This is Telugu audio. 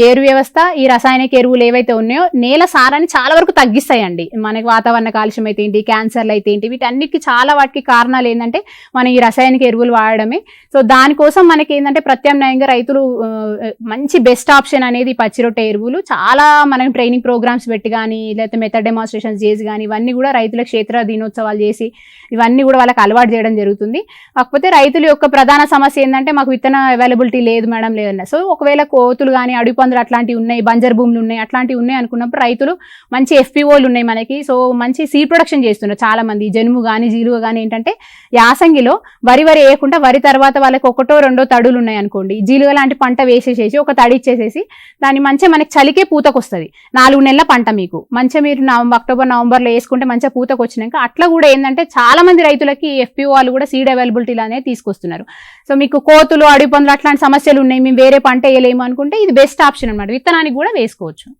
ఏరు వ్యవస్థ ఈ రసాయనిక ఎరువులు ఏవైతే ఉన్నాయో నేల సారాన్ని చాలా వరకు తగ్గిస్తాయండి. మనకి వాతావరణ కాలుష్యం అయితే ఏంటి, క్యాన్సర్లు అయితే ఏంటి, వీటన్నిటికీ చాలా వాటికి కారణాలు ఏంటంటే మనం ఈ రసాయనిక ఎరువులు వాడడమే. సో దానికోసం మనకి ఏంటంటే ప్రత్యామ్నాయంగా రైతులు మంచి బెస్ట్ ఆప్షన్ అనేది పచ్చి రొట్టె ఎరువులు. చాలా మనం ట్రైనింగ్ ప్రోగ్రామ్స్ పెట్టి కానీ లేకపోతే మెథడ్ డెమాన్స్ట్రేషన్స్ చేసి కానీ ఇవన్నీ కూడా రైతుల క్షేత్ర దినోత్సవాలు చేసి ఇవన్నీ కూడా వాళ్ళకి అలవాటు చేయడం జరుగుతుంది. కాకపోతే రైతుల యొక్క ప్రధాన సమస్య ఏంటంటే మాకు విత్తన అవైలబిలిటీ లేదు మేడం లేదన్న. సో ఒకవేళ కోతులు కానీ అడవి పందులు అట్లాంటివి ఉన్నాయి, బంజర్ భూములు ఉన్నాయి, అట్లాంటివి ఉన్నాయి అనుకున్నప్పుడు రైతులు మంచి FPOలు ఉన్నాయి మనకి. సో మంచి సీడ్ ప్రొడక్షన్ చేస్తున్నారు చాలా మంది. జనుము కానీ జీలువ కానీ ఏంటంటే యాసంగిలో వరి వేయకుండా వరి తర్వాత వాళ్ళకి ఒకటో రెండో తడులు ఉన్నాయి అనుకోండి, జీలువ లాంటి పంట వేసేసేసి ఒక తడి ఇచ్చేసేసి దాన్ని మంచిగా మనకి చలికే పూతకు వస్తుంది. 4 నెలల పంట మీకు మంచిగా మీరు అక్టోబర్ నవంబర్లో వేసుకుంటే మంచిగా పూతకు వచ్చినాక అట్లా కూడా ఏంటంటే చాలా మంది రైతులకి FPO వాళ్ళు కూడా సీడ్ అవైలబిలిటీ అనేది తీసుకొస్తున్నారు. సో మీకు కోతులు అడవి పందులు అట్లాంటి సమస్యలు ఉన్నాయి, మేము వేరే పంట వేయలేము అనుకుంటే ఇది బెస్ట్ ఆప్షన్ అన్నమాట. విత్తనానికి కూడా వేసుకోవచ్చు.